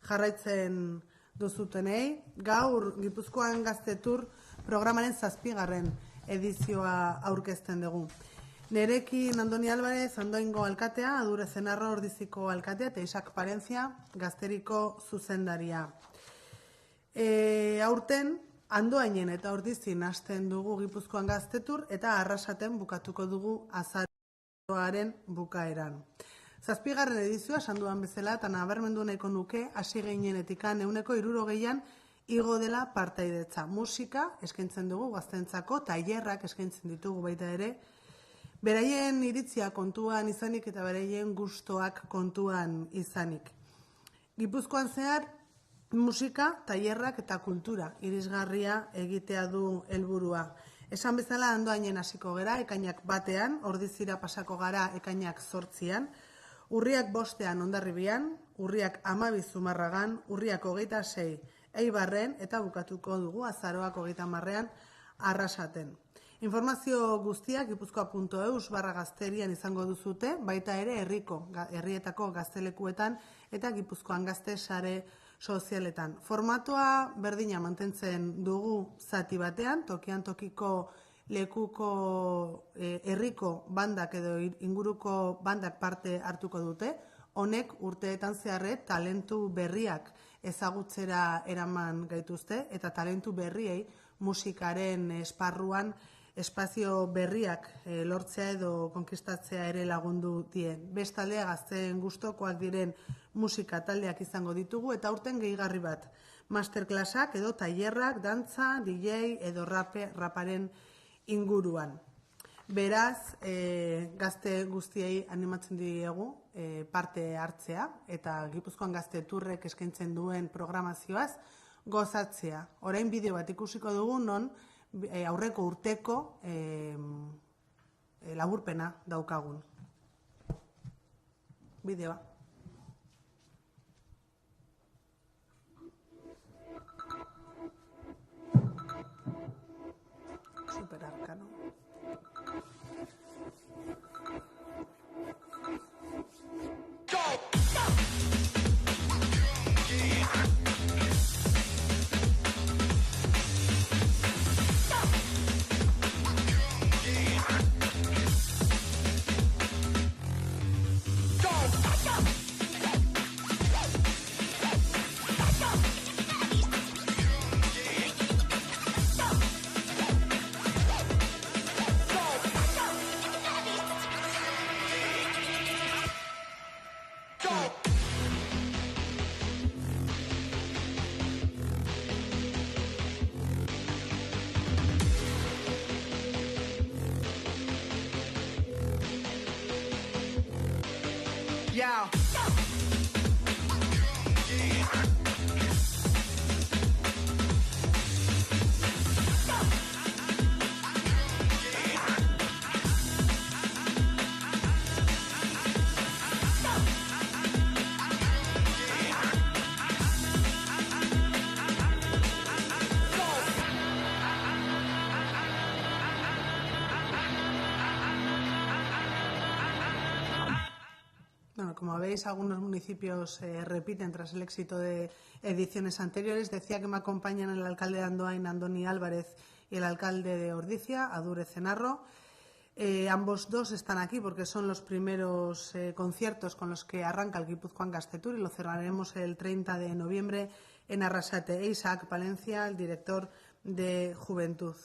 jarraitzen duzutenei. Gaur Gipuzkoan Gaztetur programaren 7. edizioa aurkezten dugu. Nerekin Andoni Álvarez, Andoaingo alkatea, Adurez Enarro Ordiziko alkatea eta Isak Parentzia, Gazteriko zuzendaria. Aurten, Andoainen eta Ordizin hasten dugu Gipuzkoan Gaztetur eta Arrasaten bukatuko dugu azaroaren bukaeran. 7. edizioa sanduan bezala eta nabarmendu nahiko nuke hasi geinenetikan 60an igo dela partaidetza. Musika eskaintzen dugu gaztentzako, tailerrak eskaintzen ditugu baita ere, beraien iritzia kontuan izanik eta beraien gustoak kontuan izanik. Gipuzkoan zehar, musika, tailerrak eta kultura irisgarria egitea du helburua. Esan bezala Andoainen hasiko gera, ekainak 1, Ordizira pasako gara ekainak 8, urriak 5 Hondarribian, urriak 12 Zumarragan, urriak 26 Eibarren eta bukatuko dugu azaroak 30 Arrasaten. Informazio guztiak gipuzkoa.eus/gazterian izango duzute, baita ere herrietako gaztelekuetan eta Gipuzkoan Gazte sare sozialetan. Formatua berdina mantentzen dugu zati batean, tokian tokiko lekuko herriko bandak edo inguruko bandak parte hartuko dute. Honek urteetan zeharre talentu berriak ezagutzera eraman gaituzte eta talentu berriei musikaren esparruan espazio berriak lortzea edo konkistatzea ere lagundu die. Bestalde gazteen gustokoak diren musika taldeak izango ditugu eta aurten gehigarri bat. Masterclassak edo tailerrak, dantza, DJ edo raparen inguruan. Beraz, gazte guztiei animatzen diegu parte hartzea eta Gipuzkoan Gazteturrek eskaintzen duen programazioaz gozatzea. Orain bideo bat ikusiko dugu non aurreko urteko laburpena daukagun. Bideoa. Super arkano. Yeah. Bueno, como veis, algunos municipios repiten tras el éxito de ediciones anteriores. Decía que me acompañan el alcalde de Andoain, Andoni Álvarez, y el alcalde de Ordizia, Adurez Enarro. Ambos dos están aquí porque son los primeros conciertos con los que arranca el Gipuzkoan Gaztetur y lo cerraremos el 30 de noviembre en Arrasate. Isak Parentzia, el director de Juventud.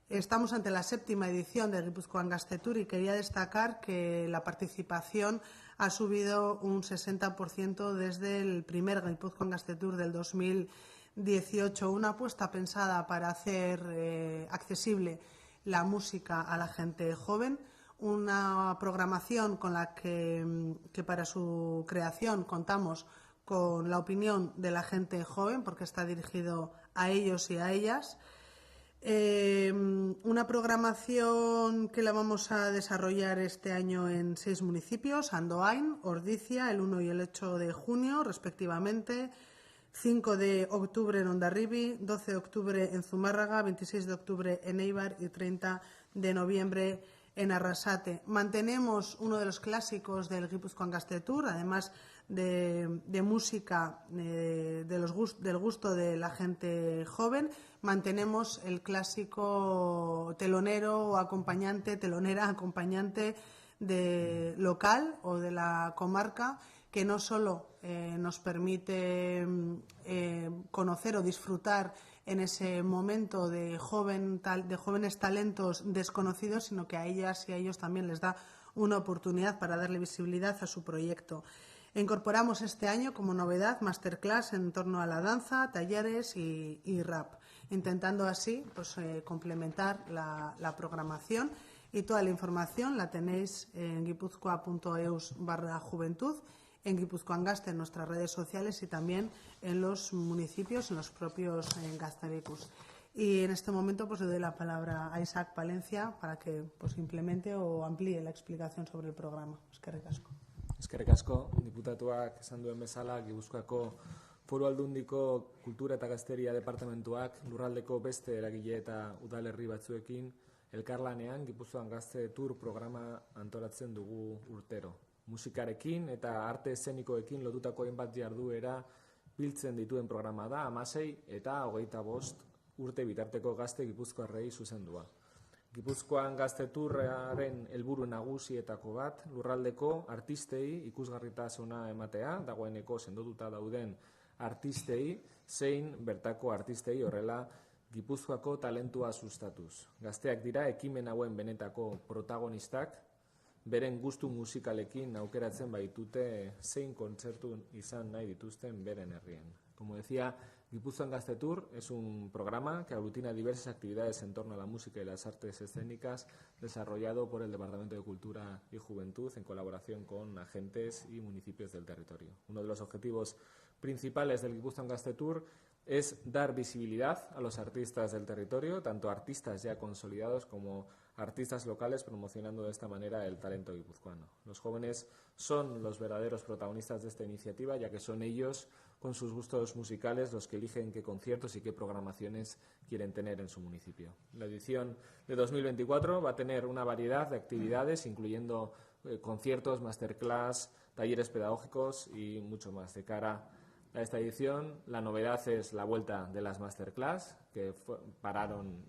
Estamos ante la 7ª edición del Gipuzkoan Gaztetur y quería destacar que la participación ha subido un 60% desde el primer Gipuzkoan Gaztetur del 2018. Una apuesta pensada para hacer accesible la música a la gente joven, una programación con la que para su creación contamos con la opinión de la gente joven, porque está dirigido a ellos y a ellas. Una programación que la vamos a desarrollar este año en 6 municipios, Andoain, Ordizia, el 1 y el 8 de junio, respectivamente, 5 de octubre en Hondarribi, 12 de octubre en Zumárraga, 26 de octubre en Eibar y 30 de noviembre en Arrasate. Mantenemos uno de los clásicos del Gipuzkoan Gaztetur, además de música del gusto de la gente joven. Mantenemos el clásico telonero o acompañante, telonera acompañante local o de la comarca, que no solo nos permite conocer o disfrutar en ese momento de jóvenes talentos desconocidos, sino que a ellas y a ellos también les da una oportunidad para darle visibilidad a su proyecto. Incorporamos este año como novedad masterclass en torno a la danza, talleres y rap, intentando así pues, complementar la programación, y toda la información la tenéis en guipuzcoa.eus/juventud, en Guipuzcoan Gazte, en nuestras redes sociales, y también en los municipios, en los propios Gaztelecus. Y en este momento pues le doy la palabra a Isaac Palencia para que pues implemente o amplíe la explicación sobre el programa. Eskerrik asko. Eskerrik asko, diputatuak esan duen bezala, Gipuzkoako Foru Aldundiko Kultura eta Gazteria Departamentuak lurraldeko beste eragile eta udalerri batzuekin elkarlanean Gipuzkoan Gazte Tour programa antolatzen dugu urtero. Musikarekin eta arte eszenikoekin lotutako hainbat jarduera biltzen dituen programa da 16 eta 25 urte bitarteko gazte gipuzkoarrei zuzendua. Gipuzkoan Gazte Tourraren helburu nagusietako bat lurraldeko artistei ikusgarritasuna ematea, dagoeneko sendotuta dauden artistei zein bertako artistei horrela Gipuzkoako talentua sustatuz. Gazteak dira ekimen hauen benetako protagonistak, beren gustu musikalekin aukeratzen baitute zein kontzertu izan nahi dituzten beren herrien. Como decía, Gipuzkoan Gazte Tour es un programa que aglutina diversas actividades en torno a la música y las artes escénicas desarrollado por el Departamento de Cultura y Juventud en colaboración con agentes y municipios del territorio. Uno de los objetivos principales del Gipuzkoan Gazte Tour es dar visibilidad a los artistas del territorio, tanto artistas ya consolidados como artistas locales, promocionando de esta manera el talento guipuzcoano. Los jóvenes son los verdaderos protagonistas de esta iniciativa, ya que son ellos, con sus gustos musicales, los que eligen qué conciertos y qué programaciones quieren tener en su municipio. La edición de 2024 va a tener una variedad de actividades, incluyendo conciertos, masterclass, talleres pedagógicos y mucho más. De cara a esta edición, la novedad es la vuelta de las masterclass, que pararon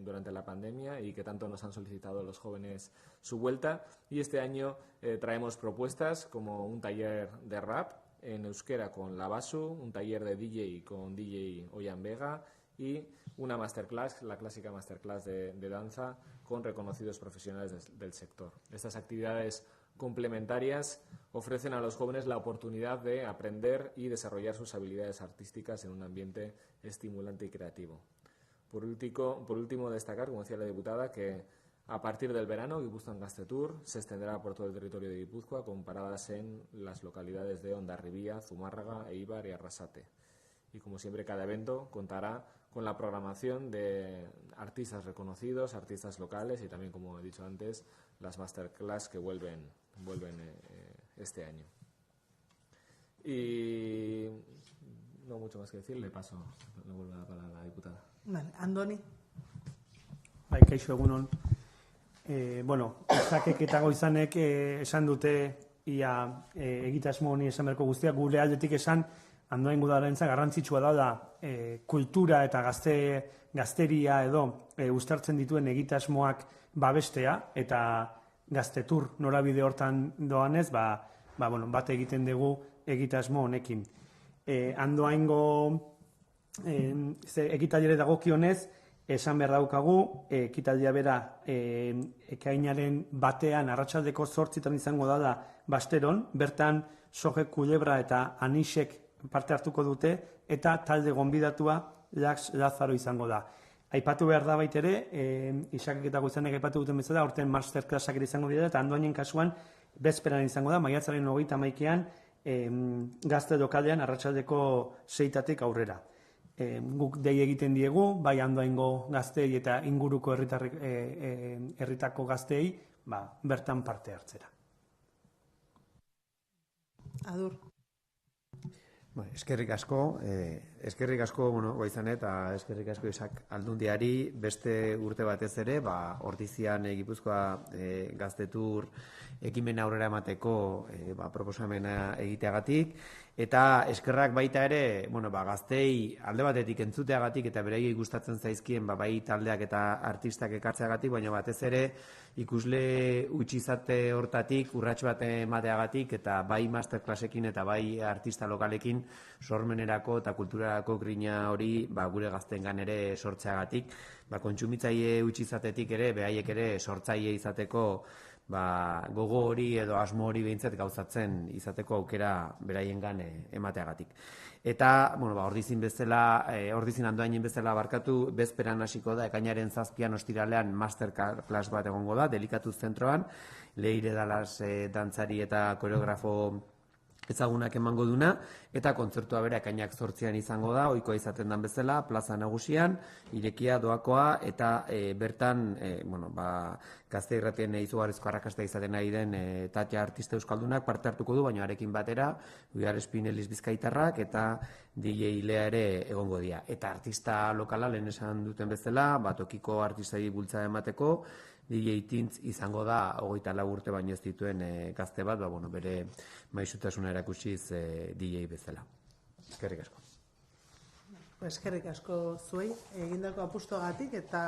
durante la pandemia y que tanto nos han solicitado los jóvenes su vuelta. Y este año traemos propuestas como un taller de rap en euskera con La Basu, un taller de DJ con DJ Oyan Vega y una masterclass, la clásica masterclass de danza con reconocidos profesionales del sector. Estas actividades complementarias ofrecen a los jóvenes la oportunidad de aprender y desarrollar sus habilidades artísticas en un ambiente estimulante y creativo. Por último, destacar, como decía la diputada, que a partir del verano Gipuzkoan Gazte Tour se extenderá por todo el territorio de Guipúzcoa con paradas en las localidades de Hondarribia, Zumárraga, Eibar y Arrasate. Y como siempre, cada evento contará con la programación de artistas reconocidos, artistas locales y también, como he dicho antes, las masterclass que vuelven este año. Y no mucho más que decir, le vuelvo a dar para la diputada. Vale, Andoni. Bai, kaixo egunon. Izakek eta Goizanek esan dute ia egitasmo honi esan berko guztiak, gure aldetik esan Andoain Udaletxea garrantzitsua da kultura eta gazteria edo uztartzen dituen egitasmoak babestea, eta Gazte Tour norabide hortan doanez, bat egiten dugu egitasmo honekin. Andoaingo ekitaldiare dagokionez, esan behar daukagu, ekitaldia bera ekainaren batean arratsaldeko 8 izango da Basteron, bertan Soje Kulebra eta Anisek parte hartuko dute, eta talde gonbidatua Lazaro izango da. Aipatu behar da baitere, Isakek eta Goizanek aipatu duten bezala, aurten masterclassak ere izango dira, eta Andoainen kasuan bezperan izango da, maiatzaren 31an Gazte lokaldean arratsaldeko 6 aurrera. Guk dei egiten diegu, bai Andoaingo gaztei eta inguruko herritako gaztei, bertan parte hartzera. Adur. Eskerrik asko, Eskerrik asko, Goizane, eta eskerrik asko Isak Aldundiari, beste urte batez ere, Ordizian Gipuzkoa gaztetur ekimen aurrera emateko proposamena egiteagatik, eta eskerrak baita ere, gaztei alde batetik entzuteagatik eta beraiei gustatzen zaizkien bai taldeak eta artistak ekartzeagatik, baina batez ere ikusle utxizate hortatik urrats bat emateagatik eta bai masterclassekin eta bai artista lokalekin sormenerako eta kulturarako grina hori gure gaztengan ere sortzeagatik, kontsumitzaile utxizatetik ere, behaiek ere sortzaile izateko gogo hori edo asmo hori behintzat gauzatzen izateko aukera beraiengan emateagatik. Eta, Ordizin bezala, Ordizin Andoainen bezala barkatu, bezperan hasiko da, ekainaren 7 ostiralean masterclass bat egongo da, Delikatuz zentroan, Leire Dalas dantzari eta koreografo ezagunak emango duna, eta kontzertua bere ekainak 8 izango da, ohikoa izaten den bezala, plaza nagusian, irekia doakoa, eta bertan, gazte irratien izugarrizko arrakasta izaten nahi den Tatia artista euskaldunak parte hartuko du, baina arekin batera, Uiar Espineliz Bizkaitarrak eta DJ Lea ere egongo dira. Eta artista lokala, lehen esan duten bezala, tokiko artistai bultzada emateko, DJ Tintz izango da 24 urte baino ez dituen gazte bat, bere maisutasuna erakutsiz DJ bezala. Eskerrik asko. Eskerrik asko zuei egindako apustuagatik eta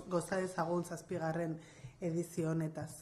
goza dezagun 7. edizio honetaz.